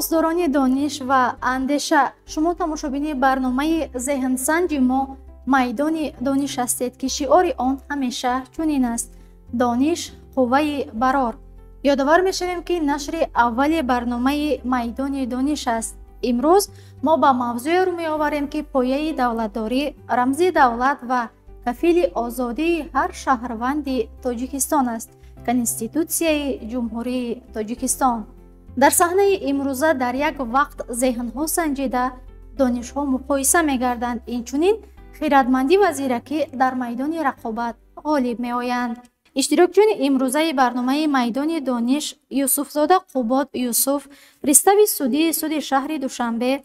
دوستدارانی دانش و اندیشه، شما تماشابینی برنامه ذهنسنج ما میدان دانش هستید که شعار آن همیشه چنین است: دانش قوه برار. یادآور می‌شویم که نشر اول برنامه میدان دانش است. امروز ما با موضوع رو می‌آوریم که پایه دولتداری، رمز دولت و کفیل آزادی هر شهروند تاجیکستان است، کنستیتوسیای جمهوری تاجیکستان. در صحنه امروزه در یک وقت ذهن‌ها سنجیده، دانش‌ها مقایسه می‌گردند، اینچنین خیراتمندی و زیرکی در میدان رقابت غالب می‌آیند. اشتراکچیان امروزه برنامه میدان دانش یوسفزاده قوباد یوسف، پرستاوی سود شهر دوشنبه،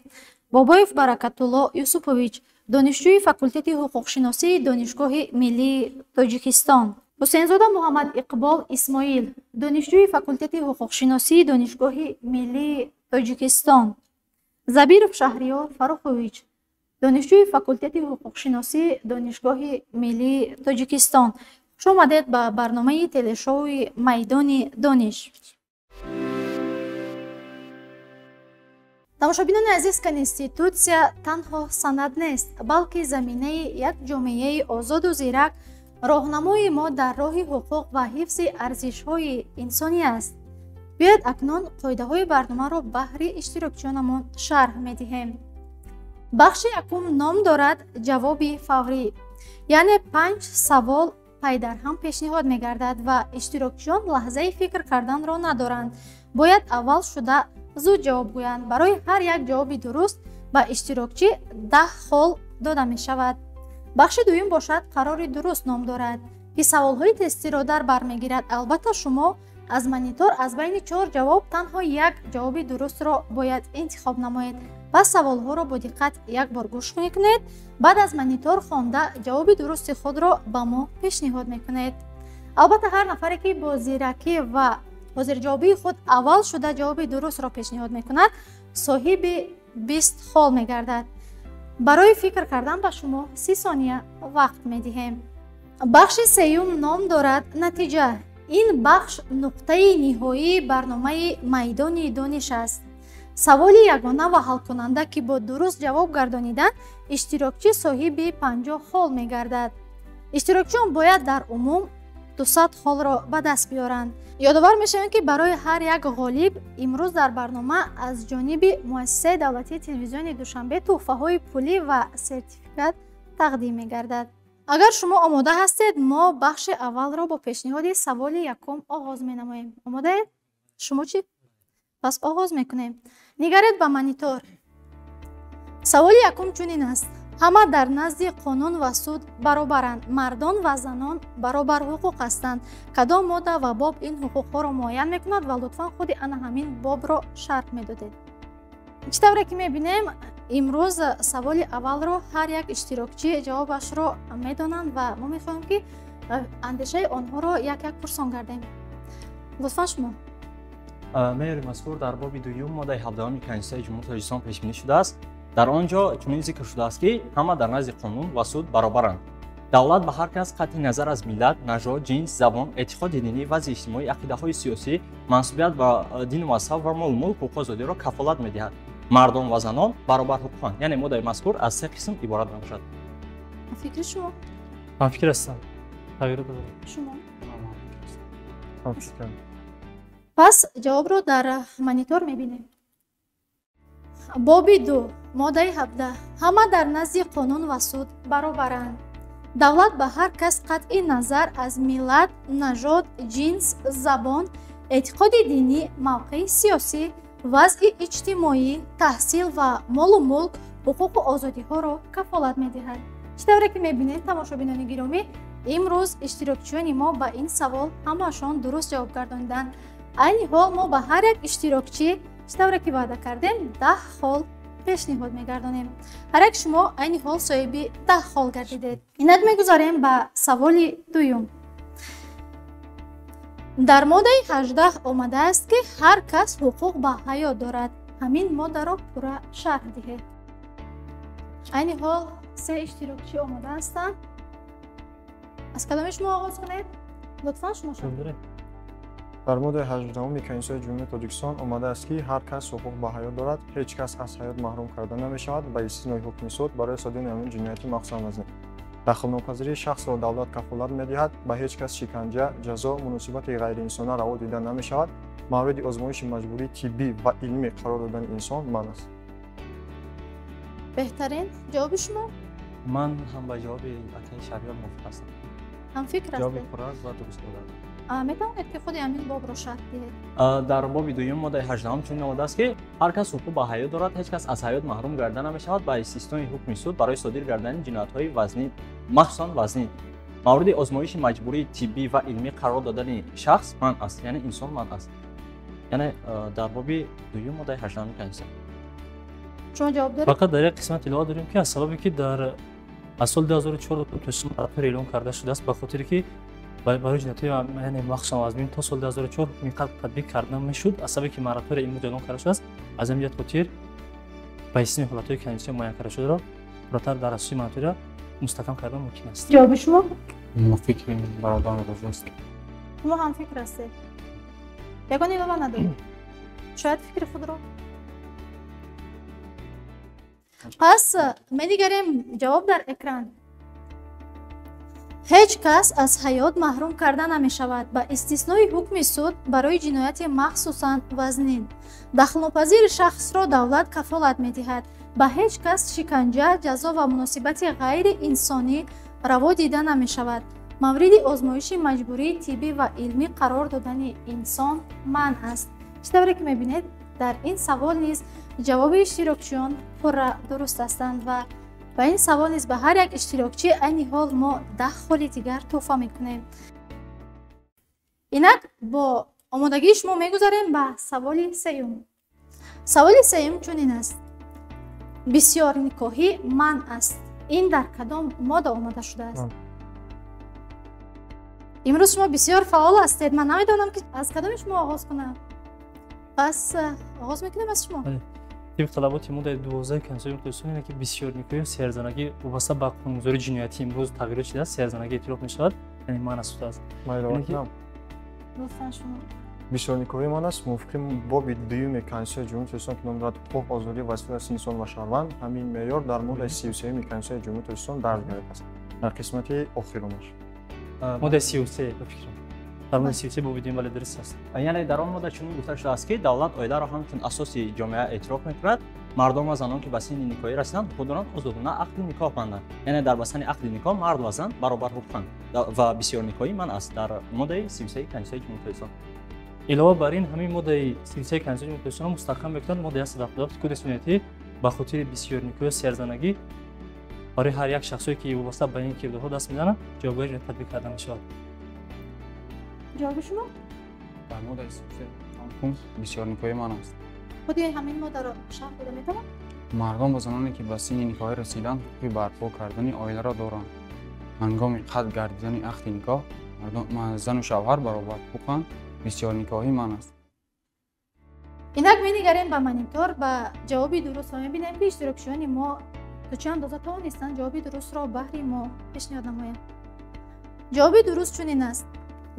بابایف برکت‌الله یوسفویچ، دانشجوی فاکولته حقوق‌شناسی دانشگاه ملی تاجیکستان، حسینزاده محمد اقبال اسماعیل، دانشجوی فاکولته حقوق‌شناسی دانشگاه ملی تاجیکستان، زبیرов شهریار فروخویچ، دانشجوی فاکولته حقوق‌شناسی دانشگاه ملی تاجیکستان. خوش آمدید به برنامه تلشوی میدان دانش. тамошобинон азиз, конститутсия танҳо санад нест, балки заминаи як ҷомеаи озоду зирак, роҳнамои мо дар роҳи ҳуқуқ ва ҳифзи арзишҳои инсонӣ аст. биёед акнун қоидаҳои барномаро баҳри иштирокчиёнамон шарҳ медиҳем. бахши якум ном дорад ҷавоби фаврӣ, яъне 5 савол пайдарҳам пешниҳод мегардад ва иштирокчиён лаҳзаи фикр карданро надоранд. бояд аввал шуда зуд ҷавоб гӯянд. барои ҳар як ҷавоби дуруст ба иштирокчӣ 10 хол дода мешавад. бахши дуюм бошад қарори дуруст ном дорад, ки саволҳои тестиро дар бар мегирад. албатта шумо аз монитор аз байни 4 ҷавоб танҳо як ҷавоби дурустро бояд интихоб намоед. пас саволҳоро бо диққат як бор гӯшгунӣ кунед, баъд аз монитор хонда ҷавоби дурусти худро ба мо пешниҳод мекунед. албатта ҳар нафаре ки бо зиракӣ ва ҳозирҷавобии худ аввал шуда ҷавоби дурустро пешниҳод мекунад, соҳиби 20 хол мегардад. барои фикр кардан ба шумо 30 сония вақт медиҳем. бахши сеюм ном дорад натиҷа. ин бахш нуқтаи ниҳоии барномаи майдони дониш аст. саволи ягона ва ҳалкунанда ки бо дуруст ҷавоб гардонидан, иштирокчӣ соҳиби 50 хол мегардад. иштирокчиён бояд дар умум 200 холро ба даст биёранд. ёдовар мешавем ки барои ҳар як ғолиб имрӯз дар барнома аз ҷониби муассисаи давлатии телевизиони душанбе тӯҳфаҳои пулӣ ва сертификат тақдим мегардад. агар шумо омода ҳастед, мо бахши аввалро бо пешниҳоди саволи якум оғоз менамоем. омодаед? шумо чӣ? пас оғоз мекунем. нигаред ба монитор. саволи якум чунин аст: ҳама дар назди қонун ва суд баробаранд. мардон ва занон баробар ҳуқуқ ҳастанд. кадом модда ва боб ин ҳуқуқҳоро муайян мекунад ва лутфан худи ана ҳамин бобро шарҳ медодед. чӣ тавре ки мебинем, имрӯз саволи аввалро ҳар як иштирокчӣ ҷавобашро медонанд ва мо мехоҳем ки андешаи онҳоро як пурсон гардем. лутфан шумо. меёри мазкур дар боби дуюм моддаи 17 конститутсияи ҷумҳури тоҷикистон пешбинӣ шудааст. дар он ҷо чунин зикр шудааст ки ҳама дар назди қонун ва суд баробаранд. давлат ба ҳар кас қатъи назар аз миллат, нажод, ҷинс, забон, эътиқоди динӣ, вазъи иҷтимоӣ, ақидаҳои сиёсӣ, мансубият ба дину мазҳаб ва молу мулк ҳуқуқу озодиро кафолат медиҳад. мардон ва занон баробар ҳуқуқанд. яъне моддаи мазкур аз 3 қисм иборат мебошад. фикри шумо? ман фикр ҳастам. тағйир додам. шумо? ман фикрам. пас ҷавобро дар монитор мебинем. боби 2 моддаи 17. ҳама дар назди қонун ва суд баробаранд. давлат ба ҳар кас қатъи назар аз миллат, нажод, ҷинс, забон, эътиқоди динӣ, мавқеи сиёсӣ, вазъи иҷтимоӣ, таҳсил ва молу мулк ҳуқуқу озодиҳоро кафолат медиҳад. чӣ тавре ки мебинед, тамошобинони гиромӣ, имрӯз иштирокчиёни мо ба ин савол ҳамаашон дуруст ҷавоб гардониданд. айни ҳол мо ба ҳар як иштирокчӣ чӣ тавре ки ваъда кардем 10 хол пешниҳод мегардонем. ҳар як шумо айни ҳол соҳиби 10 хол гардидед. инак мегузарем ба саволи дуюм. дар моддаи 18 омадааст ки ҳар кас ҳуқуқ ба ҳаёт дорад. ҳамин моддаро пурра шарҳ диҳед. айни ҳол 3 иштирокчӣ омода ҳастанд. аз кадоми шумо оғоз кунед? лутфан шумо. дар моддаи 18-уми Конституцияи Ҷумҳурии Тоҷикистон омада аст, ки ҳар кас ҳуқуқ ба ҳаёт дорад, ҳеҷ кас аз ҳаёт маҳрум карда намешавад ба истиснои ҳукми суд барои содирани ҳамин ҷинояти махсусан вазнин. Дахлнопазирии шахсро давлат кафолат медиҳад, ба ҳеҷ кас шиканҷа, ҷазо, муносибати ғайриинсона раво дида намешавад, мавриди озмоиши маҷбурии тиббӣ ва илмӣ қарор додани инсон манъ аст. беҳтарин ҷавоби шумо? ман ҳам ба ҷавоби акаи Шаҳриёр мувофиқ ҳастам. ҳамфикр ҷавоби ҳастед? пурра ва дуруст додам. метавонед ки худи ҳамин бобро шарҳ диҳед? дар боби дуюм моддаи 18 чунин омада аст, ки ҳар кас ҳуқуқ ба ҳаёт дорад, ҳеҷ кас аз ҳаёт маҳрум гарда намешавад ба истиснои ҳукми суд барои содир гардани ҷиноятҳои вазнин, махсусан вазнин. мавриди озмоиши маҷбурии тиббӣ ва илмӣ қарор додани шахс манъ аст, яъне инсон манъ аст. яъне дар боби дуюм моддаи 18 Конституция. шумо ҷавоб доред? фақат дар як қисмат илова дорем, ки аз сабабе ки дар аз соли 2004 маратор эълон карда шудааст, ба хотире ки барои ҷиноятҳои яъне махсусан вазнин то соли 2004 миқдор татбиқ карда мешуд, аз сабабе ки маратори имрӯз эълон карда шудааст, аз ҳамин ҷиҳат хотир ба истиснои ҳолатҳои конституция муайян карда шударо фуротар дар асоси маратора мустаҳкам кардан мумкин аст. ҷавоби шумо? фикри бародарам розист. шумо ҳам фикр ҳастед? ягон илова надоред? шояд фикри худро? пас менигарем ҷавоб дар экран. ҳеҷ кас аз ҳаёт маҳрум карда намешавад ба истиснои ҳукми суд барои ҷинояти махсусан вазнин. дахлнопазири шахсро давлат кафолат медиҳад, ба ҳеҷ кас шиканҷа, ҷазо ва муносибати ғайриинсонӣ раво дида намешавад. мавриди озмоиши маҷбурии тиббӣ ва илмӣ қарор додани инсон манъ аст. иштобре ки мебинед, дар ин савол низ ҷавоби иштирокчиён пурра дуруст ҳастанд ва ба ин савол низ ба ҳар як иштирокчӣ айни ҳол мо 10 холи дигар тӯҳфа мекунем. инак бо омодагии шумо мегузарем ба саволи сеюм. саволи сеюм чунин аст: бисёрникоҳӣ манъ аст. ин дар кадом модда омода шудааст? имрӯз шумо бисёр фаъол ҳастед. ман намедонам ки аз кадоми шумо оғоз кунам. пас оғоз мекунем аз шумо. тибқи талаботи моддаи 12 Конституцияи Тоҷикистон ине ки бисёрникоҳӣ ва серзанагӣ вобаста ба қонунгузории ҷиноятӣ имрӯз тағйирот шудааст, серзанагӣ эътироф мешавад, яъне манъ шудааст. ман илова кунам. лутфан шумо. бисёрникоҳӣ манъ аст. мувофиқи боби дуюми Конституцияи Ҷумҳурии Тоҷикистон ки ном дорад ҳуқуқ, озодӣ ва вазифаи инсон ва шаҳрванд, ҳамин меъёр дар моддаи 33 Конституцияи Ҷумҳурии Тоҷикистон дарҷ гардидааст. дар қисмати охиромаш. моддаи 33 ба фикрам. дар моддаи 33 боби дуюм вале дуруст аст. яъне дар он модда чунин гуфта шудааст, ки давлат оиларо ҳамчун асоси ҷомеа эътироф мекунад. мардон ва занон ки ба синни никоҳӣ расиданд худонан озодона ақди никоҳ банданд. яъне дар басани ақди никоҳ мард ва зан баробар ҳуқуқанд ва бисёрникоҳӣ манъ аст дар моддаи 33 Конституцияи Ҷумҳурии Тоҷикистон. илова бар ин ҳамин моддаи 33 Конституцияи Ҷумҳурии Тоҷикистон мустаҳкам мекунад моддаи 177 Кодекси ҷиноятӣ ба хотири бисёрникоҳӣ ва серзанагӣ барои ҳар як шахсое ки вобаста ба ин кирдорҳо даст мезананд ҷавобгоҳи ҷиноят татбиқ карда мешавад. ҷавоби шумо? дар моддаи 33 бисёрникоҳӣ манъ аст. худи ҳамин моддаро шарҳ дода метавон? мардон ва заноне ки ба синни никоҳӣ расиданд ҳуқуқи барпо кардани оиларо доранд. ҳангоми қатъ гардидани ақди никоҳ зану шавҳар баробар ҳуқуқанд. бисёрникоҳӣ манъ аст. инак менигарем ба монитор ба ҷавоби дуруст ва мебинем ки иштирокчиёни мо то чӣ андоза тавонистанд ҷавоби дурустро баҳри мо пешниҳод намоянд. ҷавоби дуруст чунин аст: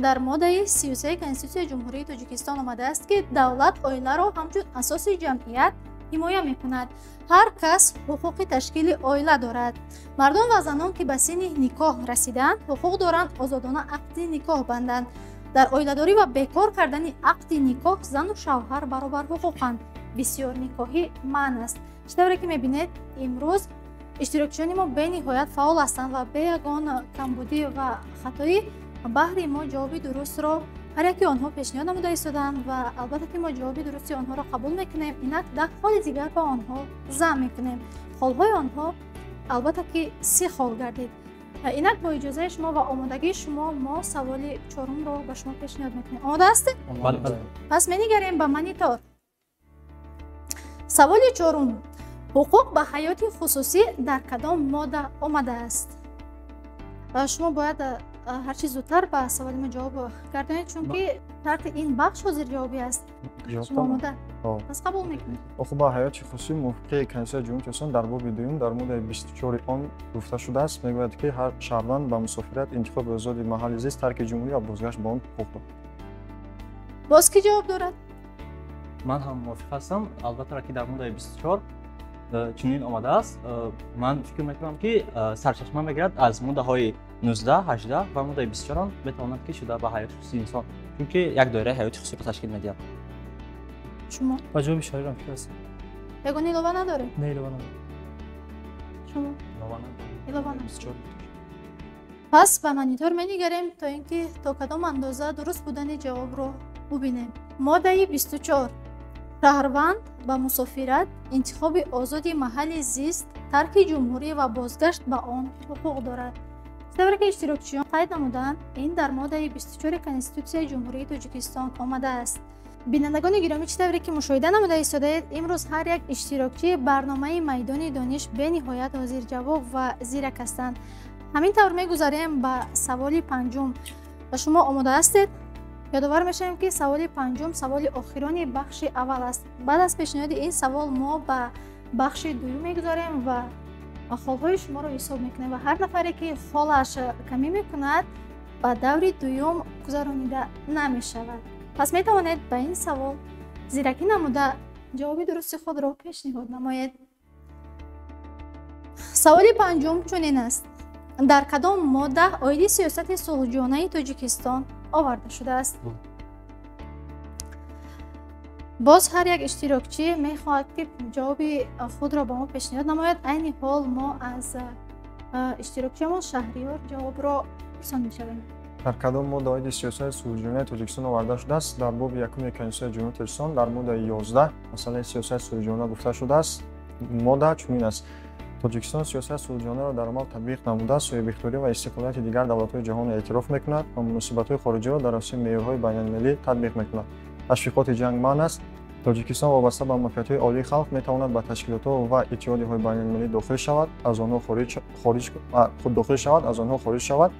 дар моддаи 33 Конституцияи Ҷумҳурии Тоҷикистон омадааст, ки давлат оиларо ҳамчун асоси ҷамъият ҳимоя мекунад. ҳар кас ҳуқуқи ташкили оила дорад. мардон ва занон ки ба синни никоҳ расиданд ҳуқуқ доранд озодона ақди никоҳ банданд. дар оиладорӣ ва бекор кардани ақди никоҳ зану шавҳар баробар ҳуқуқанд. бисёрникоҳӣ манъ аст. иштобре ки мебинед, имрӯз иштирокчиёни мо бениҳоят фаъол ҳастанд ва бе ягон камбудӣ ва хатоӣ баҳри мо ҷавоби дурустро ҳар яки онҳо пешниҳод намуда истоданд ва албатта ки мо ҷавоби дурусти онҳоро қабул мекунем. инак 10 холи дигар ба онҳо замъ мекунем. холҳои онҳо албатта ки 30 хол гардид. инак бо иҷозаи шумо ва омодагии шумо мо саволи чорумро ба шумо пешниҳод мекунем. омода ҳастед? бале бале. пас менигарем ба монитор. саволи чорум: ҳуқуқ ба ҳаёти хусусӣ дар кадом модда омадааст? шумо бояд ҳарчи зудтар ба саволи мо ҷавоб гардонед, чунки тарти ин бахш ҳозир ҷавоби аст. шумо омода? пас қабул мекунед. оху ба ҳаёти хусусӣ мувофиқи Конституцияи Ҷумҳурии Тоҷикистон дар боби дуюм дар моддаи 24 он гуфта шудааст, мегӯяд ки ҳар шаҳрванд ба мусофират, интихоби озоди маҳалли зист, тарки ҷумҳурӣ ва бозгашт ба он ҳуқуқ дорад. باز کی جواب دارد؟ من هم موافق هستم. البته که در مورد 24 چنین آمده است. من فکر میکنم که سرچشمه میگیرد از مورد های 19 18 و مورد 24 میتواند که شده به حیات خصوصی انسان، چون که یک دایره حیات خصوصی رو تشکیل میدهد. شما با جواب شاعر هم فکر هستم. بگو ایلوه نداره؟ نه ایلوه نداره. شما ایلوه نداره. 24 پس به مانیتور می‌نگریم تا اینکه تا کدام اندازه درست بودن جواب رو ببینیم. ماده 24 شهروند به مسافرت، انتخاب آزادی محل زیست، ترک جمهوری و بازگشت به آن حقوق دارد. طوری که اشتراکچیان قید نمودند، این در ماده 24 کنستیتوسیای جمهوری تاجیکستان آمده است. بینندگان گرامی، چطوری که مشاهده نموده ایستادید، امروز هر یک اشتراکچی برنامه میدان دانش به نهایت حاضر جواب و زیرک هستند. همین طور میگذاریم به سوال پنجم و شما آماده هستید؟ یادآور میشیم که سوال پنجم سوال آخرانی بخش اول است. بعد از پیشنهاد این سوال ما به بخش دوم میگذاریم و خالهای شما رو حساب میکنیم و هر نفری که خالش کمی میکند به دور دوم گذرانیده نمیشود. پس میتوانید به این سوال زیرکی نموده جواب درست خود را پیشنهاد نمایید. سوال پنجم چنین است: در کدام ماده آیین سیاست صلح‌جویانه تاجیکستان آورده شده است؟ باز هر یک اشتراکچی میخواهد که جواب خود را به ما پیشنهاد نماید. عین حال ما از اشتراکچیمان شهریار جواب را پرسان میشویم. در کدام ماده آیین سیاست صلح‌جویانه تاجیکستان آورده شده است؟ در باب یکم کنستیتوسیای جمهوری تاجیکستان در ماده 11 مسئله سیاست صلح‌جویانه گفته شده است. ماده چنین است: تاجیکستان سیاست صلح‌جویانه را در عمل تطبیق نموده، صاحب اختیاری و استقلالیت دیگر دولت‌های جهان اعتراف می‌کند و مناسبت‌های خارجی را در اساس معیارهای بین‌المللی تطبیق می‌کند. تشویقات جنگ منع است. تاجیکستان وابسته به منفعت‌های عالی خلق می‌تواند به تشکیلات‌ها و اتحادیه‌های بین‌المللی داخل شود، از آنها خارج شود.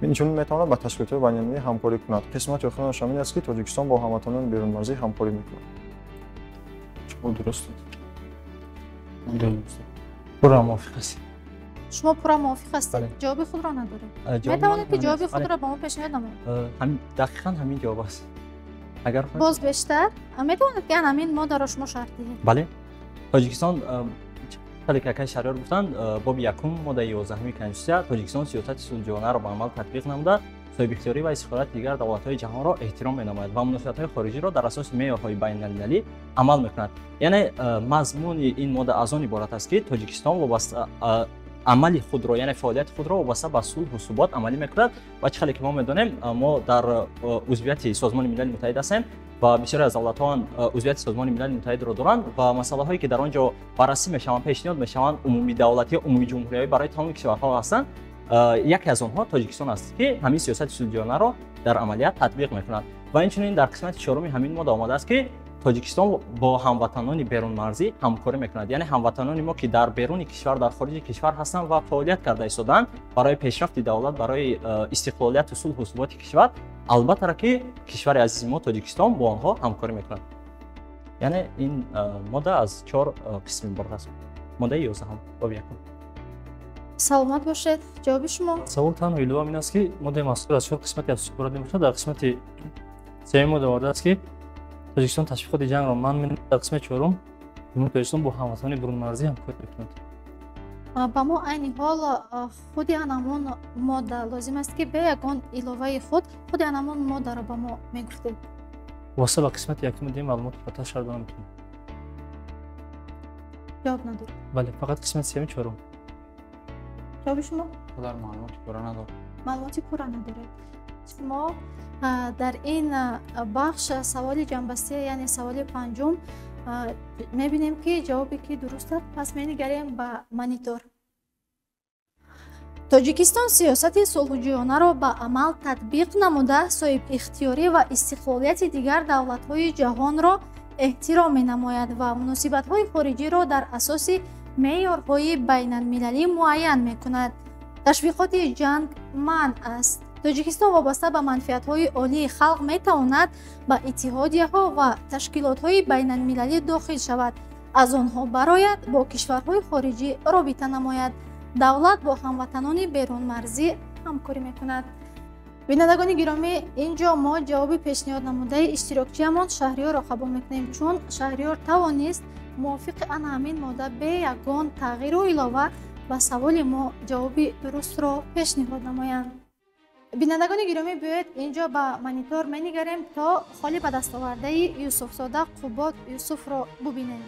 اینچنین می‌تواند با تشکیلات‌های بین‌المللی همکاری کند. قسمت آخر شامل است که تاجیکستان با هموطنان بیرون مرزی همکاری می‌کند. چون درست درست. پورا موافق هستم. شما پورا موافق هستید؟ بله. جواب خود را ندارید. جواب میتوانید که من جواب هست. خود را به ما پیشنهاد نمایید. همین دقیقاً همین جواب است. اگر خواهید باز بیشتر میتوانید که همین ماده را شما شرط دهید. بله. تاجیکستان طوری که شهریار گفتند باب یکم ماده 11 کنستیتوسیای تاجیکستان سیاست صلح‌جویانه را به عمل تطبیق نموده، صاحب اختیاری و استقلالیت دیگر دولت‌های جهان را احترام می‌نماید و مناسبت‌های خارجی را در اساس معیارهای بین‌المللی عمل می‌کند. یعنی مضمون این ماده از آن عبارت است که تاجیکستان وابسته عمل خود را، یعنی فعالیت خود را وابسته به صلح و ثبات عملی می‌کند و چه که ما می‌دانیم ما در عضویت سازمان ملل متحد هستیم و بسیاری از دولت‌ها عضویت سازمان ملل متحد را دارند و مسائلی که در آنجا بررسی می‌شوند، پیشنهاد می‌شوند، عمومی دولتی، عمومی جمهوری‌های برای تمام کشورها هستند. یکی از آنها تاجیکستان است که همین سیاست صلح‌جویانه را در عملیات تطبیق می‌کند و اینچنین در قسمت چهارم همین ماده آمده است که تاجیکستان با هموطنان بیرون مرزی همکاری می‌کند. یعنی هموطنان ما که در بیرون کشور، در خارج کشور هستند و فعالیت کرده ایستادند برای پیشرفت دولت، برای استقلالیت و صلح و ثبات کشور، البته که کشور عزیز ما تاجیکستان با آنها همکاری می‌کند. یعنی این ماده از 4 قسم عبارت است. ماده 11 باب یکم. سلامت باشید. جواب شما؟ سوال تنها ایلوه این است که ماده مذکور از 4 قسمتی افزایش عبارت نمی‌شود. در قسمت سوم ماده آورده است که تاجیکستان تشویقات جنگ را منع می‌نماید. در قسمت چهارم جمهوری تاجیکستان با هموطنان بیرون مرزی همکاری می‌کند. با ما عین حال خود همون ماده لازم است که به یگان علاوه خود همون ماده را به ما میگفتید. واسه با قسمت یکم دیگه معلومات فتح شده نمی‌تونیم. جواب ندارید. بله، فقط قسمت سوم چهارم. جواب شما؟ در معلوماتی پورا ندارم. معلوماتی پورا ندارید. شما در این بخش سوال جنبسته یعنی سوال پنجم میبینیم که جوابی که درست است. پس می‌نگریم به مانیتور. تاجیکستان سیاست صلح‌جویانه را به عمل تطبیق نموده، صاحب اختیاری و استقلالیت دیگر دولت‌های جهان را احترام می‌نماید و مناسبت‌های خارجی را در اساس معیارهای بین‌المللی معین می‌کند. تشویقات جنگ منع است. تاجیکستان وابسته به منفعت‌های عالی خلق می‌تواند به اتحادیه‌ها و تشکیلات‌های بین‌المللی داخل شود، از آنها برآید با کشورهای خارجی رابطه نماید. دولت با هموطنان بیرون مرزی همکاری می‌کند. бинандагони гиромӣ, инҷо мо ҷавоби пешниҳод намудаи иштирокчиамон Шаҳриёрро қабул мекунем, чун Шаҳриёр тавонист мувофиқи ана ҳамин модда бе ягон тағйиру илова ба саволи мо ҷавоби дурустро пешниҳод намоянд. Бинандагони гиромӣ, биёед инҷо ба монитор менигарем, то холи ба дастовардаи Юсуфзода Қубот Юсуфро бубинем.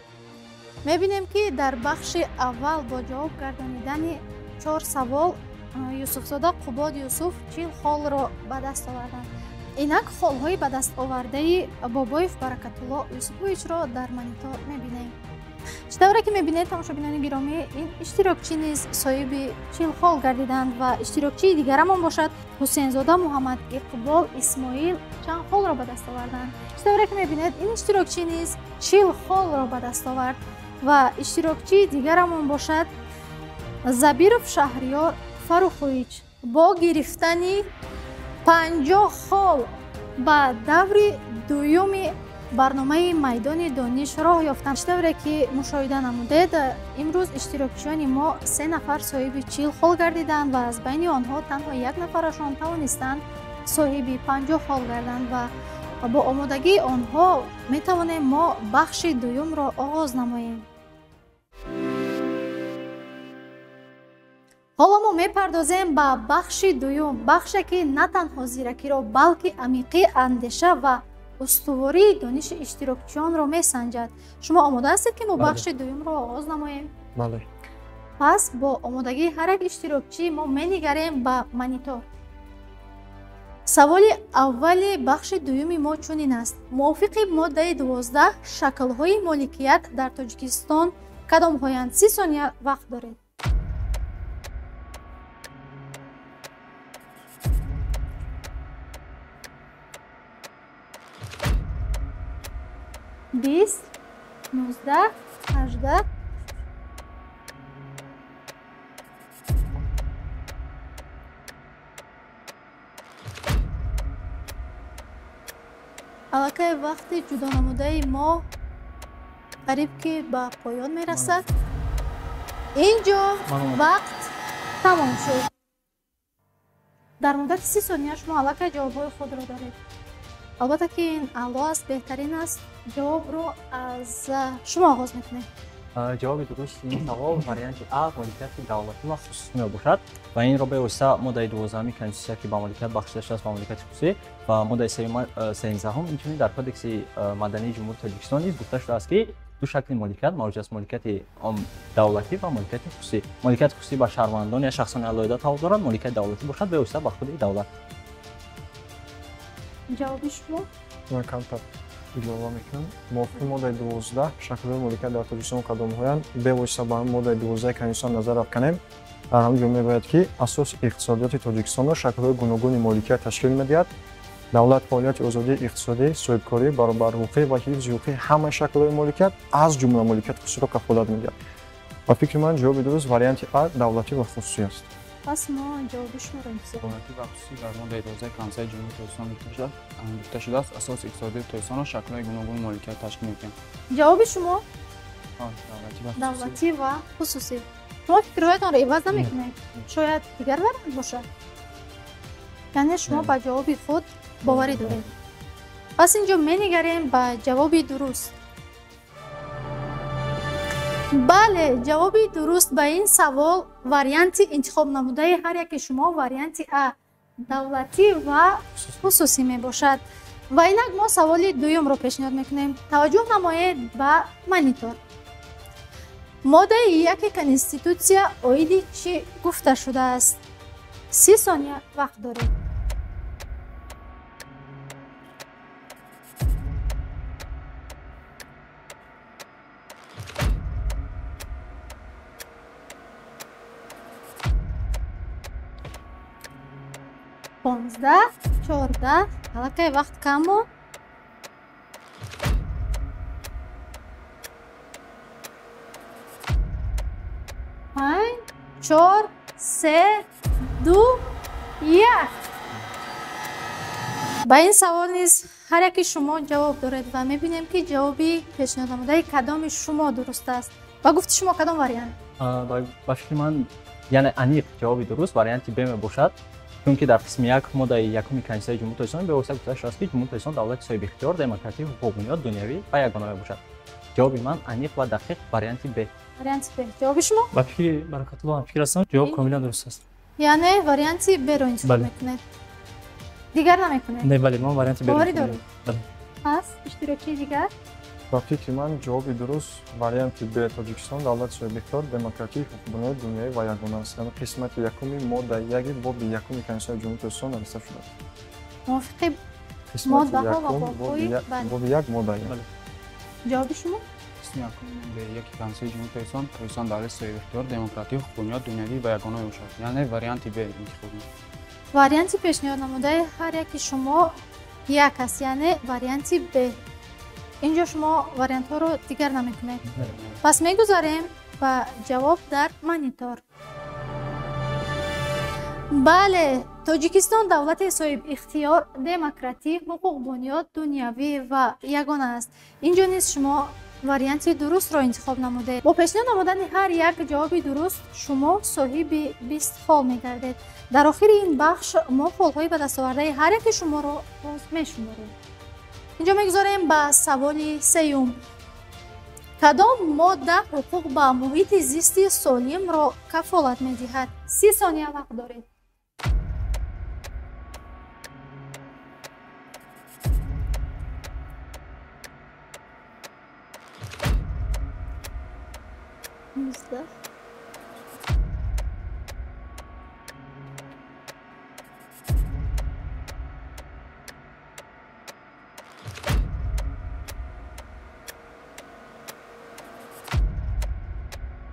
мебинем, ки дар бахши аввал бо ҷавоб гардонидани 4 савол Юсуфзода Қубот Юсуф 40 холро ба даст оварданд. инак холҳои ба дастовардаи Бобоев Баракатулло Юсуфовичро дар монитор мебинем. чӣ тавре ки мебинед, тамошобинони гиромӣ, ин иштирокчӣ низ соҳиби 40 хол гардиданд ва иштирокчии дигарамон бошад Ҳусейнзода Муҳаммад Иқбол Исмоил чанд холро ба даст оварданд. чӣ тавре ки мебинед, ин иштирокчӣ низ 40 холро ба даст овард ва иштирокчии дигарамон бошад Забиров Шаҳриёр Фарухович бо гирифтани 50 хол ба даври дуюми барномаи майдони дониш роҳ ёфтанд. чӣ тавре ки мушоҳида намудед, имрӯз иштирокчиёни мо 3 нафар соҳиби 40 хол гардиданд ва аз байни онҳо танҳо 1 нафарашон тавонистанд соҳиби 50 хол гарданд ва бо омодагии онҳо метавонем мо бахши дуюмро оғоз намоем. ҳоло мо мепардозем ба бахши дуюм, бахше ки на танҳо зиракиро, балки амиқии андеша ва устувории дониши иштирокчиёнро месанҷад. шумо омода ҳастед, ки мо бахши дуюмро оғоз намоем? бале. пас бо омодагии ҳар як иштирокчӣ мо менигарем ба монитор. саволи аввали бахши дуюми мо чунин аст: мувофиқи моддаи 12 шаклҳои моликият дар Тоҷикистон кадомҳоянд? 30 сония вақт доред. بیست 19 18 аллакай вақти ҷудонамудаи мо қариб ки ба поён мерасад. инҷо вақт тамом шуд. дар муддати 30 сония шумо аллакай ҷавобҳои худро доред. албатта ки ин аъло аст, беҳтарин аст. ҷавобро аз шумо оғоз мекунем. ҷавоби дурусти ин савол варианти А моликияти давлатӣ ва хусусӣ мебошад ва инро бевосита моддаи 12 конститутсия ки ба моликият бахшида шудааст ба моликияти хусусӣ ва моддаи 13 инчунин дар кодекси мадании ҷумҳурии Тоҷикистон низ гуфта шудааст ки ду шакли моликият мавҷуд аст: моликияти давлатӣ ва моликияти хусусӣ. моликияти хусусӣ ба шаҳрвандон я шахсони алоҳида таваллуд дорад, моликияти давлатӣ бошад бевосита ба худи давлат. ҷавоби шумо? ман камтар илова мекунам. мувофиқи моддаи 12 шаклҳои моликият дар Тоҷикистон кадомҳоянд? бевосита ба моддаи 12 Конститутсия назар афканем. дар ҳамин ҷо мебояд ки асоси иқтисодиёти Тоҷикистонро шаклҳои гуногуни моликият ташкил медиҳад. давлат фаъолияти озодии иқтисодӣ, соҳибкорӣ, баробарҳуқуқӣ ва ҳифзи ҳуқуқи ҳамаи шаклҳои моликият аз ҷумла моликияти хусусиро кафолат медиҳад. ба фикри ман ҷавоби дуруст варианти А давлатӣ ва хусусӣ аст. пас мо ҷавоби шуморо интизор давлатӣ ва хусусӣ дар моддаи 12 Конститутсияи Ҷумҳурии Тоҷикистон гуфта шудааст асоси иқтисодии Тоҷикистонро шаклҳои гуногуни моликият ташкил мекунад. ҷавоби шумо? давлатӣ ва хусусӣ. давлатӣ ва хусусӣ. шумо фикрҳоятонро иваз намекунед? шояд дигар вариант бошад. яъне шумо ба ҷавоби худ боварӣ доред. пас инҷо менигарем ба ҷавоби дуруст. бале, ҷавоби дуруст ба ин савол варианти интихоб намудаи ҳар яки шумо варианти А давлатӣ ва хусусӣ мебошад. ва инак мо саволи дуюмро пешниҳод мекунем. таваҷҷӯҳ намоед ба монитор. моддаи 1 Конститутсия оиди чӣ гуфта шудааст? 30 сония вақт доред. پانزده 14 аллакай вақт камо. پنج 4 3 2 1. ба ин савол низ ҳар яки шумо ҷавоб доред ва мебинем ки ҷавоби пешниҳоднамудаи кадоми шумо дуруст аст. ба гуфти шумо кадом вариант? ба фикри ман яъне аниқ ҷавоби дуруст варианти Б мебошад. чунки дар қисми 1 моддаи 1 Конституцияи Ҷумҳурии Тоҷикистон бевосита гуфта шудааст, ки Ҷумҳурии Тоҷикистон давлати соҳиби ихтиёр, демократӣ, ҳуқуқ бунёд, дунявӣ ва ягона мебошад. ҷавоби ман аниқ ва дақиқ варианти Б. варианти Б. ҷавоби шумо? ба фикри Баракатулло ҳам фикр ҳастам. ҷавоб камилан дуруст аст. яъне варианти Б-ро интихоб Бале. мекунед. дигар намекунед? Не, бале, ман варианти Б-ро боварӣ мекунам. доред? Бале. ҳаст иштирокии дигар? ба фикри ман ҷавоби дуруст варианти Б. Тоҷикистон давлати соҳиби ихтиёр, демократӣ, ҳукмбунёд, дунявӣ ва ягона аст. Яъне қисмати 1 моддаи 1 боби 1 Конституцияи Ҷумҳурии Тоҷикистон нависта шудааст. мувофиқи Қисмати моддаҳо ва 1 бобҳои бале. боби 1 моддаи 1. Бале. ҷавоби шумо? қисми якум бе яки Конституцияи Ҷумҳурии Тоҷикистон, Тоҷикистон давлати соҳиби ихтиёр, демократӣ, ҳукмбунёд, дунявӣ ва ягона мебошад. яъне варианти Б интихоб мекунам. варианти пешниҳод намудаи ҳар яки шумо як аст, яъне варианти Б. инҷо шумо вариантҳоро дигар намекунед. пас мегузарем ба ҷавоб дар монитор. бале, тоҷикистон давлати соҳибихтиёр, демократӣ, ҳуқуқбунёд, дунявӣ ва ягона аст. инҷо низ шумо варианти дурустро интихоб намудед. бо пешниҳод намудани ҳар як ҷавоби дуруст шумо соҳиби 20 хол мегардед. дар охири ин бахш мо холҳои ба дастовардаи ҳар яки шуморо боз мешуморем. инҷо мегузорем ба саволи сеюм. кадом модда ҳуқуқ ба муҳити зисти солимро кафолат медиҳад? 30 сония вақт доред.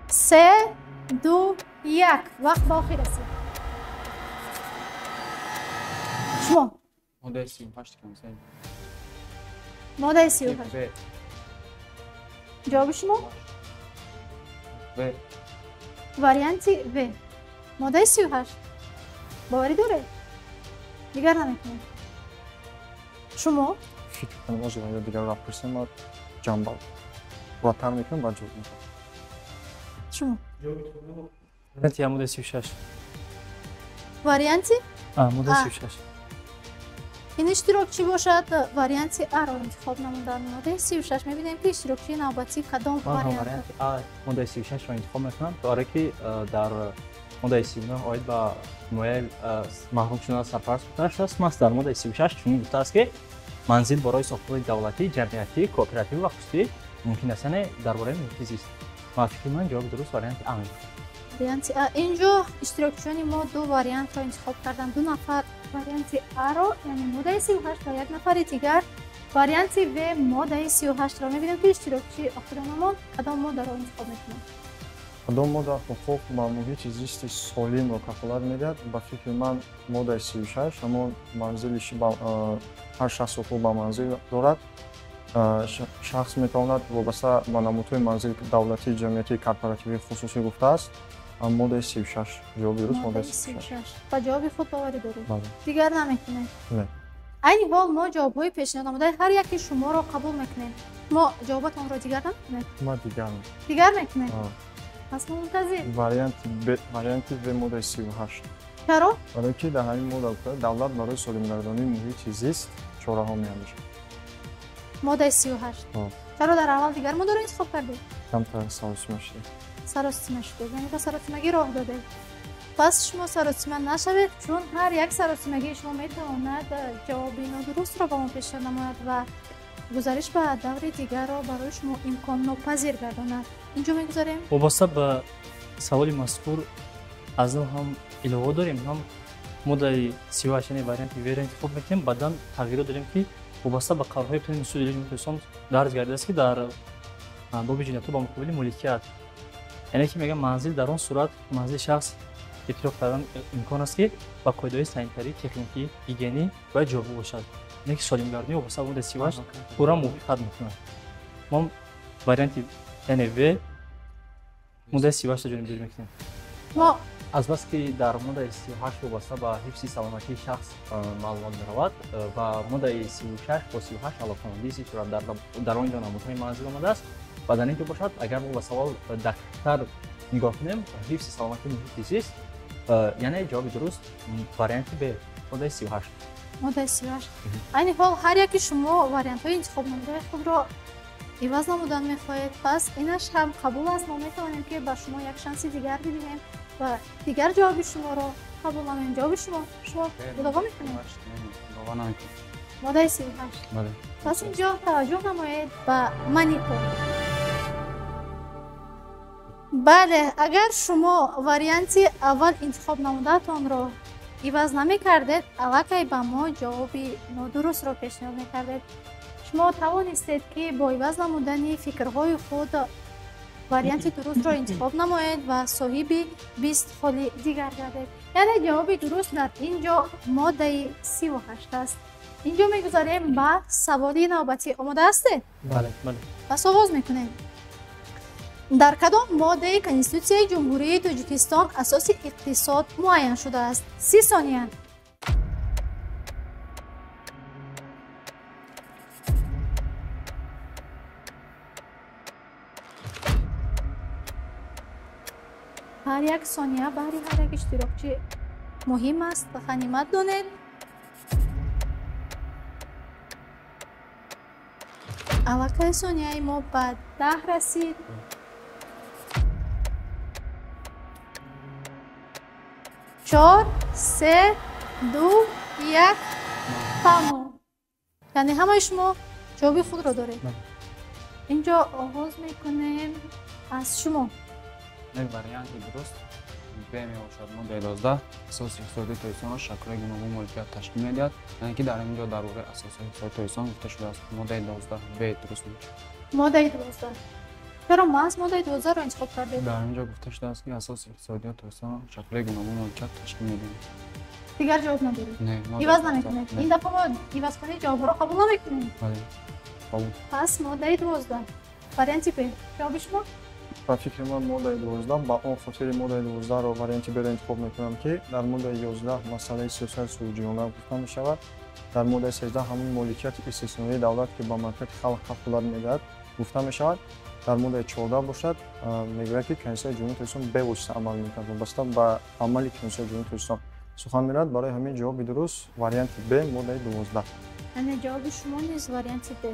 سه، دو، یک. وقت با آخر رسید. شما моддаи 38 Конституцияи ماده 38. Б. جواب شما؟ Б. وریانتی و ماده 38. باوری داره؟ دیگر نمیکنه. شما؟ фикр кунам оз ё дигар рапурсем ма ҷамбал ватан мекунам ба ҷавоб мекунам. شما؟ варианти А моддаи 36. وریانتی؟ моддаи А. 36. این اشتراکچی باشد وریانتی A را انتخاب نمودن. ماده 36 میبینیم که اشتراکچی نوبتی کدام ман ҳам وریانت؟ варианти А моддаи 36-ро интихоб мекунам, барое ки дар моддаи 39 оид ба ҳимояи маҳрум шудани сарпарваст гуфта шудааст. мас дар моддаи 36 чунин гуфтааст, ки манзил барои сохтори давлатӣ, ҷамъиятӣ, кооперативӣ ва хусусӣ мумкин аст, яъне дар бораи муҳити зист. ба фикри ман ҷавоби дуруст варианти А мебошад. وریانتی A. اینجا اشتراکچیان ما دو وریانت را انتخاب کردن. دو نفر وریانتی A را یعنی ماده 38 و یک نفر دیگر وریانتی B ماده 38 را میبینیم که اشتراکچی آخرانمان کدام ماده را انتخاب میکنن. кадом модда ҳуқуқ ба муҳити зисти солимро кафолат медиҳад? ба фикри ман моддаи 36 ҳамон манзилиши ҳар шахс ҳуқуқ ба манзил дорад. шахс метавонад вобаста ба намудҳои манзил давлатӣ, ҷамъиятӣ, корпоративӣ, хусусӣ гуфтааст. моддаи 36 ҷавоби дуруст моддаи 36. با جواب خود باوری دارید. бале. دیگر نمیکنید. не این حال ما جوابهای پیشنهاد نموده هر یکی شما را قبول میکنیم. ما جوابات آن را دیگر نمیکنید. ма дигар دیگر میکنید. اصلا منتظر. варианти В моддаи 38. چرا؟ барое ки дар ҳамин модда гуфта давлат барои солимгардонии муҳити зист чораҳо меандешад. ماده 38. چرا در اول دیگر ما رو انتخاب کردید؟ камтар саросима шуда. سراسیمه شده. یعنی به سراسیمگی راه داده. پس شما سراسیمه نشوید چون هر یک سراسیمگی شما میتواند جواب نادرست را به ما پیشنهاد نماید و گزارش به دور دیگر را برای شما امکان ناپذیر گرداند. اینجا میگذاریم. وابسته به سوالی مذکور از نو هم علاوه داریم، هم مدل 38 یعنی وریانت وی را انتخاب میکنیم، بعدا تغییرات داریم که وابسته به قرارهای پلن سود جمهوری اسلامی درج گردیده است که در باب جنایت با مقابل مالکیت، یعنی که میگم منزل در آن صورت منزل شخص اعتراف کردن امکان است که با قاعده‌های سانیتری، تکنیکی، هیگینی و جواب باشد. یعنی که سالمگردانی وابسته به مدل 38 پورا موافقت میکنم. ما وریانت یعنی و مدل 38 را جلوی میکنیم. ما азбас ки дар моддаи 38 вобаста ба ҳифзи саломатии шахс маълумот меравад ва моддаи 36 бо 38 алоқамандӣ зид шудад дар он ҷо намудҳои манзил омадааст. бадан ин ки бошад агар мо ба савол дақиқтар нигоҳ кунем ҳифзи саломатии муҳити зист یعنی جواب درست وارینت ب ماده 38. ماده 38. عین حال هر یکی شما واریانت های انتخاب نموده خود را عوض نمودن میخواهید، پس اینش هم قبول است. ما میتوانیم که به شما یک شانس دیگر بدهیم و دیگر جواب شما را قبول نماییم. جواب شما مداوا میکنیم. مداوا نمیکنیم. ماده 38. بله. پس اینجا توجه نمایید به منیپور. بله، اگر شما واریانت اول انتخاب نمودهتان را عوض نمی کردید، الکی به ما جوابی نادرست را پیشنهاد می کردید. شما توانستید که با عوض نمودن فکرهای خود واریانت درست را انتخاب نمایید و صاحب 20 خال دیگر گردید. یعنی جواب درست در اینجا ماده 38 است. اینجا میگذاریم به سوالی نوبتی. آماده هستید؟ بله بله. پس آغاز میکنیم. در کدام ماده کنستیتوسیای جمهوری تاجیکستان اساس اقتصاد معین شده است؟ 30 ثانیه. هر یک ثانیه برای هر یک اشتراکچی مهم است و غنیمت دانید. الکی ثانیه ما به 10 رسید. 4 3 2 1 تمام. یعنی همه شما جواب خود را دارید. اینجا آغاز میکنیم از شما. یک واریانت درست ب میباشد. ماده 11 اساس اقتصادی تاجیکستان را شکل گوناگون مالکیت تشکیل میدهد. یعنی که در اینجا در واقع اساس اقتصادی تاجیکستان گفته شده است. ماده 12 ب درست میشه. ماده 12. چرا ما از ماده 12 را انتخاب کردید؟ در اینجا گفته شده است که اساس اقتصادی تاجیکستان شکل گوناگون مالکیت تشکیل میدهد. دیگر جواب ندارید. نه عوض نمیکنید. این دفعه ما عوض کنید جواب را قبول نمیکنید. بله. قبول. پس ماده 12 واریانت ب. جواب شما؟ با فکر من ماده 12 با اون خاطر ماده 12 رو واریانت ب انتخاب میکنم که در ماده 11 مسئله سیاست سوجیانه گفته می شود. در ماده 13 همون مالکیت استثنایی دولت که با منفعت خلق کفالت میدهد گفته می شود. در ماده 14 باشد میگوید که کنسول جمهوری تاجیکستان به واسطه عمل میکند. وابسته به عمل کنسول جمهوری تاجیکستان سخن میرد. برای همین جواب درست واریانت ب ماده 12. یعنی جواب شما نیست واریانت ب.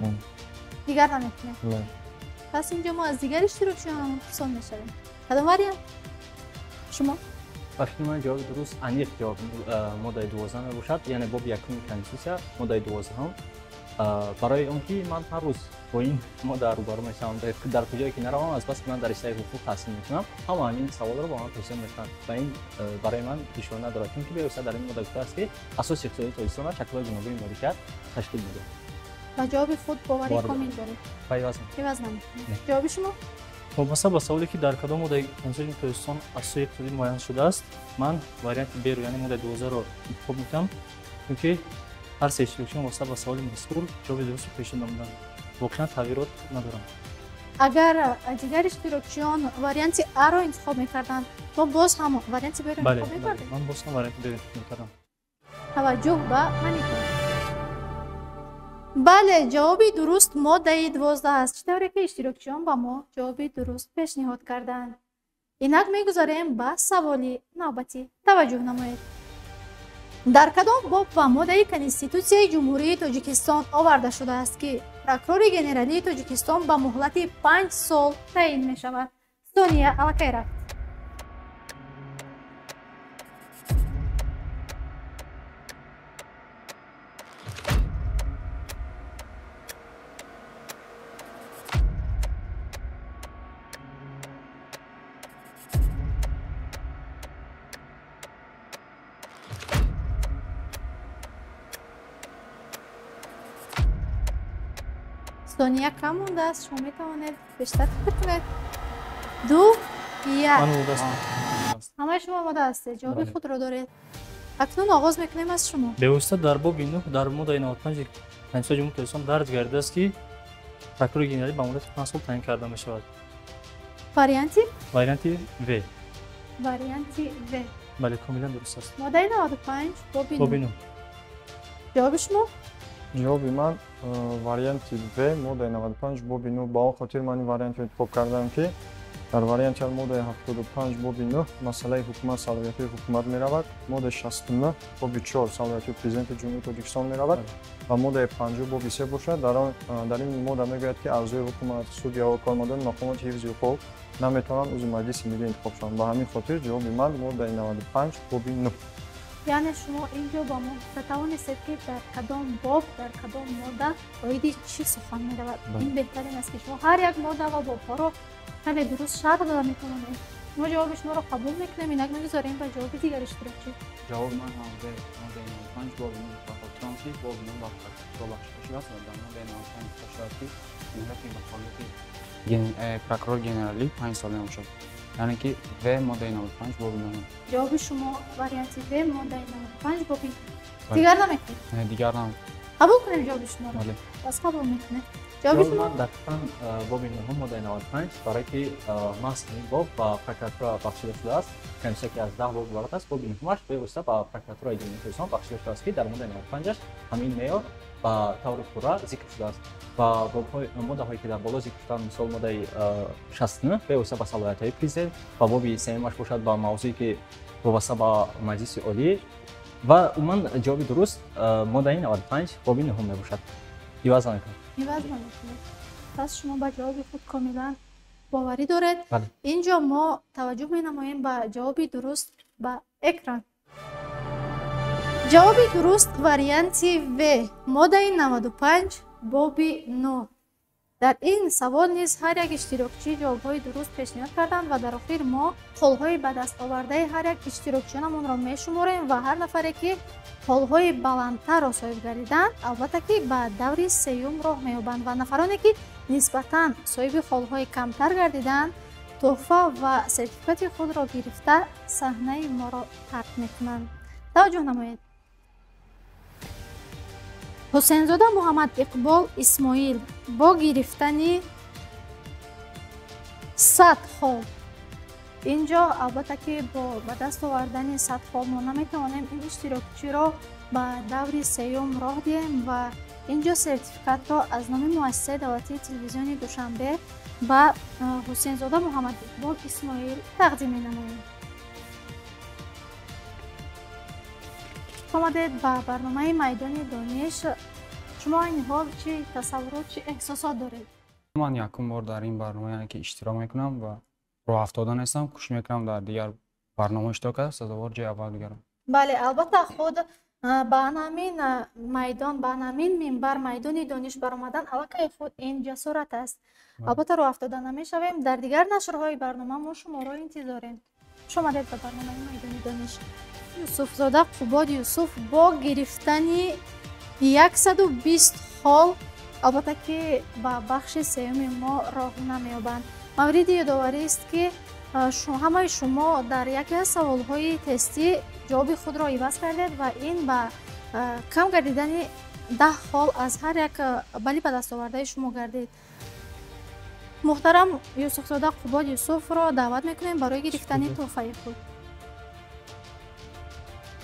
دیگر نمیکنید. نه. پس اینجا ما از دیگر اشتراکچیان سال میشویم. کدام واریانت؟ شما؟ وقتی من جواب درست انیق جواب ماده 12 میباشد. یعنی باب یکم کنستیتوسیا ماده 12 هم برای اون که من هر روز با این ماده روبرو میشم در کجایی که نروم از بس که من در رشته حقوق تحصیل میکنم همه این سوال رو با من پیشنهاد میکنن و این برای من اشاره نداره چون که بیشتر در این ماده گفته است که اساس اقتصادی تاجیکستان را شکل گوناگون مالکیت تشکیل میده. و جواب خود باوری کامل دارید. عوض نمیکنید. جواب شما؟ وابسته به سوالی که در کدام ماده کنستیتوسیای تاجیکستان اساس اقتصادی معین شده است، من واریانت ب رو یعنی ماده 12 رو انتخاب میکنم چون هر سه اشتراکچیان واسه با سوال مذکور جواب درست پیشنهاد میدن. واقعا تغییرات ندارم. اگر دیگر اشتراکچیان واریانت ا را انتخاب میکردند تو باز هم واریانت ب را انتخاب میکردید؟ من باز هم واریانت ب انتخاب میکردم. توجه به منیپور. بله، جوابی درست ماده 12 است. چطوره که اشتراکچیان با ما جوابی درست پیشنهاد کردند. اینک میگذاریم به سوالی نوبتی. توجه نمایید. در کدام باب و ماده کنستیتوسیای جمهوری تاجیکستان آورده شده است که پروکورور گنرالی تاجیکستان به مهلت 5 سال تعیین می شود؟ ثانیه الکی رفت. ثانیه کم مونده است. شما می توانید بیشتر فکر کنید. 2 1 من آماده هستم. همه شما آماده هستید. جواب خود را دارید. اکنون آغاز میکنیم از شما. به‌واسطه در باب 9 در ماده 95 کنستیتوسیای جمهوری تاجیکستان درج گردیده است که پروکورور گنرالی به مدت 5 سال تعیین کرده می شود. واریانت و. واریانت و. بله کاملا درست است. ماده 95 باب 9. جواب شما؟ جواب من واریانت و ماده 95 باب 9 با اون خاطر من واریانت رو انتخاب کردم که дар варианти моддаи 75 боби 9 масъалаи ҳукумат салоҳиятии ҳукумат меравад. Моддаи 69 боби 4 салоҳиятии президенти ҷумҳурии Тоҷикистон меравад ва моддаи 50 боби 3 бошад. Дар ин модда мегӯяд ки аъзои ҳукумат, суд ё кормандони мақомоти ҳифзи ҳуқуқ наметавонанд узви маҷлиси миллӣ интихоб шаванд. Ба ҳамин хотир ҷавоби ман моддаи 95 боби 9. яъне шумо инҷо ба мо тавонистед ки дар кадом боб дар кадом модда оиди чӣ сухан меравад. ин беҳтарин аст ки шумо ҳар як модда ва бобҳоро каме дуруст шарҳ дода метавонед. мо ҷавоби шуморо қабул мекунем, инак мегузорем ба ҷавоби дигар иштирокчӣ. ҷавоби ман ҳам бе моддаи 95 боби 9 ба хотирам ки боби 9 ба бахшида шудааст ва дар моддаи 95 гуфта шуд ки муҳлати ваколати прокурор генералӣ 5 сол мебошад. яъне ки в моддаи 95 боби 9. ҷавоби шумо варианти в моддаи 95 боби дигар намекунед? Не, дигар нам. қабул кунем ҷавоби шуморо? Бале. пас қабул мекунед. ҷавоби шумо? ман дақиқан боби 9 моддаи 95 барое ки маҳз ин боб ба прокуратура бахшида шудааст. комиссия ки аз 10 боб иборат аст, боби 9-аш бевосита ба прокуратураи ҷумҳурии Тоҷикистон бахшида шудааст ки дар моддаи 95-аш ҳамин меъёр ба таври пурра зикр шудааст. ва моддаҳое ки дар боло зикр шуданд, мисол моддаи 69 бевосита ба салоҳиятҳои президент ва боби 3-аш бошад ба мавзӯе ки вобаста ба маҷлиси олӣ ва умуман ҷавоби дуруст моддаи 95 боби 9 мебошад. иваз намекунам. иваз намекунед. пас шумо ба ҷавоби худ комилан боварӣ доред. Бале. инҷо мо таваҷҷӯҳ менамоем ба ҷавоби дуруст ба экран. ҷавоби дуруст варианти в моддаи 95 боби 9. дар ин савол низ ҳар як иштирокчӣ ҷавобҳои дуруст пешниҳод карданд ва дар охир мо ҳолҳои ба дастовардаи ҳар як иштирокчиёнамонро мешуморем ва ҳар нафаре ки ҳолҳои баландтарро соҳиб гардиданд албатта ки ба даври сеюм роҳ меёбанд ва нафароне ки нисбатан соҳиби ҳолҳои камтар гардиданд тӯҳфа ва сертификати худро гирифта саҳнаи моро тарк мекунанд. таваҷҷӯҳ намоед. ҳусейнзода муҳаммад иқбол исмоил бо гирифтани 100 хол. инҷо албатта ки ба даст овардани 100 хол мо наметавонем ин иштирокчиро ба даври сеюм роҳ диҳем ва инҷо сертификатро аз номи муассисаи давлатии телевизиони душанбе ба ҳусейнзода муҳаммад иқбол исмоил тақдим менамоем. омадед ба барномаи майдони дониш. шумо айни ҳол чӣ тасаввурот, чӣ эҳсосот доред? ман якум бор дар ин барнома яъне ки иштирок мекунам ва роҳ афтода нестам. кӯшиш мекунам дар дигар барнома иштирок кардам, сазовор ҷои аввал бигарам. бале, албатта худ ба анамин майдон, ба анамин минбар майдони дониш баромадан аллакай худ ин ҷасорат аст. албатта роҳ афтода намешавем. дар дигар нашрҳои барнома мо шуморо интизорем. хуш омадед ба барномаи майдони дониш. юсуфзода қубод юсуф бо гирифтани 120 хол албатта ки ба бахши сеюми мо роҳ намеёбанд. мавриди ёдоварист ки ҳамаи шумо дар яке аз саволҳои тестӣ ҷавоби худро иваз кардед ва ин ба кам гардидани 10 хол аз ҳар як балли ба дастовардаи шумо гардид. муҳтарам юсуфзода қубод юсуфро даъват мекунем барои гирифтани тӯҳфаи худ.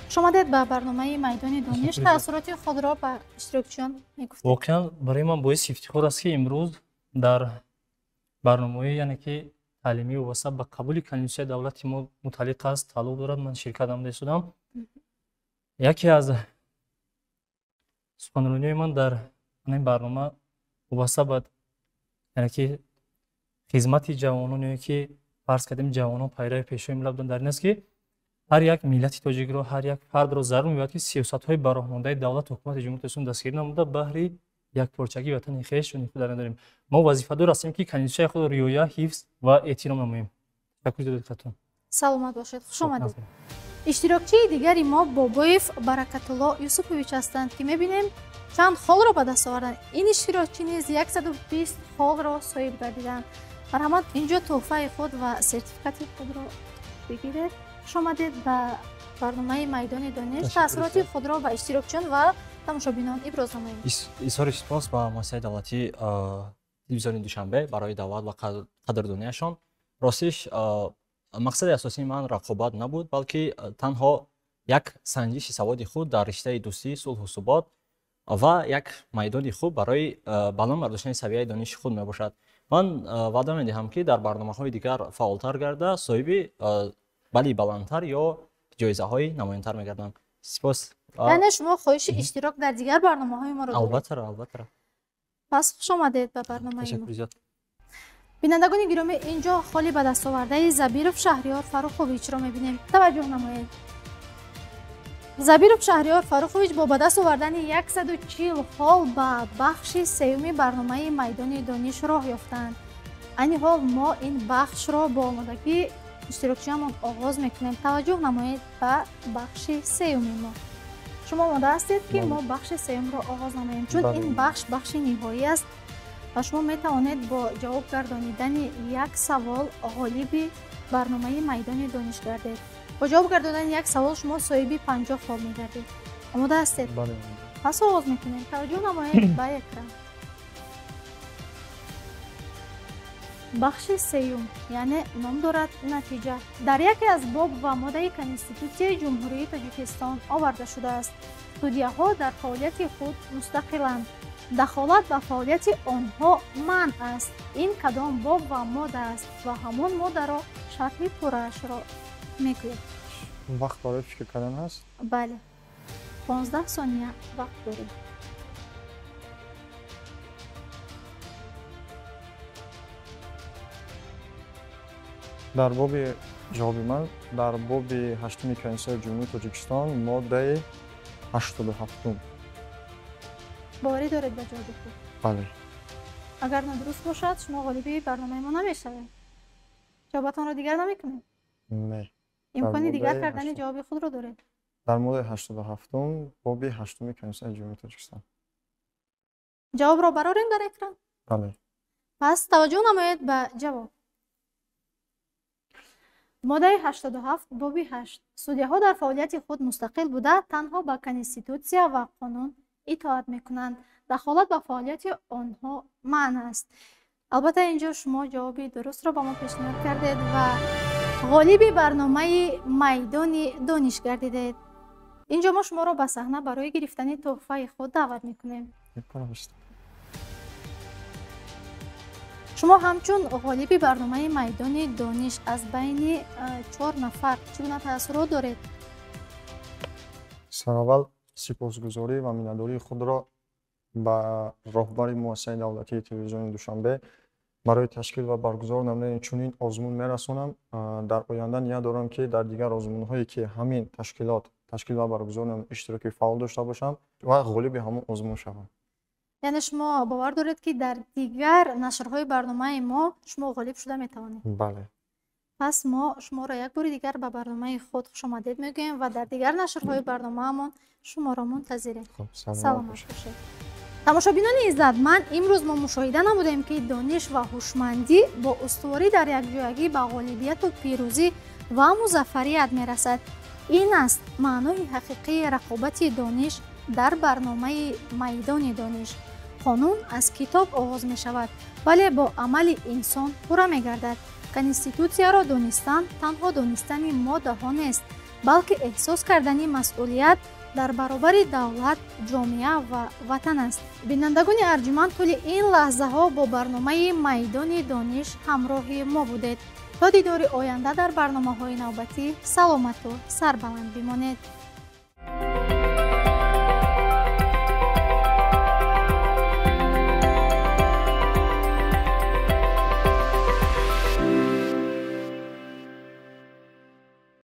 шомадед ба барномаи майдони дониш. таъссуроти худро ба иштирокчиён мегуфтед. воқеан барои ман боиси ифтихор аст ки имрӯз дар барномаи яъне ки таълимӣ вобаста ба қабули конститутсияи давлати мо муталлиқ аст, тааллуқ дорад. ман ширкат намуда истодам. яке аз суханрониҳои ман дар ин барнома вобаста ба яъне ки хизмати ҷавонон ё ки фарз кардем ҷавонон пайрави пешои миллат буданд дар ин аст ки ҳар як миллати тоҷикро, ҳар як фардро зарур мебояд ки сиёсатҳои бароҳмондаи давлат ҳукумати ҷумҳурии Тоҷикистон дастгирӣ намуда баҳри якпорчагии ватани хеш ва нихӯ дар он дорем. мо вазифадор ҳастем ки конститутсияи худро риоя, ҳифз ва эҳтиром намоем. ташаккури за диққататон. саломат бошед. хуш омадед. иштирокчии дигари мо бобоев Баракатулло Юсуфович ҳастанд ки мебинем чанд холро ба даст оварданд. ин иштирокчӣ низ 120 холро соҳиб гардиданд. марҳамат, инҷо тӯҳфаи худ ва сертификати худро бигиред. хуш омадед ба барномаи майдони дониш. таъссуроти худро ба иштирокчиён ва тамошобинон иброз намоед. изҳори сипос ба муассисаи давлатии телевизиони душанбе барои даъват ва қадрдонияшон. ростиш мақсади асосии ман рақобат набуд, балки танҳо як санҷиши саводи худ дар риштаи дӯстӣ, сулҳу субот ва як майдони хуб барои баланд бардоштани савияи дониши худ мебошад. من وعده میدهم که در برنامه‌های دیگر فعالتر گرده صاحب بلی بلندتر یا جایزه‌های نمایان‌تر می‌گردم. سپاس. یعنی شما خواهش اشتراک در دیگر برنامه‌های ما رو دارید؟ البته. پس خوش آمدید به برنامه ما. تشکر زیاد. بینندگان گرامی، اینجا خالی به دست آورده زبیرف شهریار فروخویچ را می‌بینیم. توجه نمایید. زبیرف شهریار فروخویچ با به دست آوردن 140 خال به بخش سوم برنامه میدان دانش راه یافتند. این حال ما این بخش را با آمادگی اشتراکچیان آغاز میکنیم. توجه نمایید به بخش سوم ما. شما آماده هستید که ما بخش سوم را آغاز نماییم، چون این بخش نهایی است و شما میتوانید با جواب گردانیدن یک سوال غالب برنامه میدان دانش گردید. با جواب گرداندن یک سوال شما صاحب 50 خال میگردید. آماده هستید؟ بله. پس آغاز میکنیم. توجه نمایید به اکران. بخش سوم یعنی نام دارد نتیجه. در یکی از باب و ماده کنستیتوسیای جمهوری تاجیکستان آورده شده است سودیه‌ها در فعالیت خود مستقلند. دخالت به فعالیت آنها منع است. این کدام باب و ماده است و همان ماده را شرح پوره‌اش را میگوید. وقت برای فکر کردن هست؟ بله. 15 ثانیه وقت داریم. در باب جواب من در باب 8 کنسای جمهوری تاجیکستان ماده 87 باوری دارید به جواب خود؟ بله. اگر ندرست باشد شما غالبی برنامه ما نمیشوید. جوابتان را دیگر نمیکنید. نه. امکانی دیگر کردن جواب خود را دارید. در مورد 87 باب 8 کنسای جمهوری تاجیکستان. جواب را براریم در اکران؟ بله. پس توجه نمایید به جواب. ماده 87 باب 8 سودیه‌ها در فعالیت خود مستقل بوده تنها به کنستیتوسیا و قانون اطاعت میکنند. دخالت به فعالیت آنها منع است. البته اینجا شما جوابی درست را به ما پیشنهاد کردید و غالب برنامه میدان دانش گردیدید. اینجا ما شما را به صحنه برای گرفتن تحفه خود دعوت میکنیم. شما همچون غالب برنامه میدان دانش از بین 4 نفر چگونه تاثیرات دارید؟ سراول سپاسگزاری و مننداری خود را به راهبر مؤسسه دولتی تلویزیون دوشنبه برای تشکیل و برگزار نمونه چنین آزمون میرسانم. در آینده نیت دارم که در دیگر آزمون‌هایی که همین تشکیلات تشکیل و برگزار نمونه اشتراکی فعال داشته باشم و غالب همون آزمون شوم. یعنی شما باور دارید که در دیگر نشرهای برنامه ما شما غالب شده میتوانید؟ بله. پس ما شما را یک بار دیگر به برنامه خود خوش آمدید میگوییم و در دیگر نشرهای برنامه‌مون شما را منتظریم. سلام باشید. تماشابینان عزیز، من امروز ما مشاهده نمودیم که دانش و هوشمندی با استواری در یک جایگی به غالبیت و پیروزی و مظفریت میرسد. این است معنای حقیقی رقابت دانش در برنامه میدان دانش. قانون از کتاب آغاز می شود ولی با عمل انسان پورا می گردد. کنستیتوسیا را دانستن تنها دانستن ماده ها نیست بلکه احساس کردن مسئولیت در برابر دولت، جامعه و وطن است. بینندگان ارجمند طول این لحظه ها با برنامه میدان دانش همراه ما بودید. تا دیدار آینده در برنامه های نوبتی سلامت و سربلند بمانید.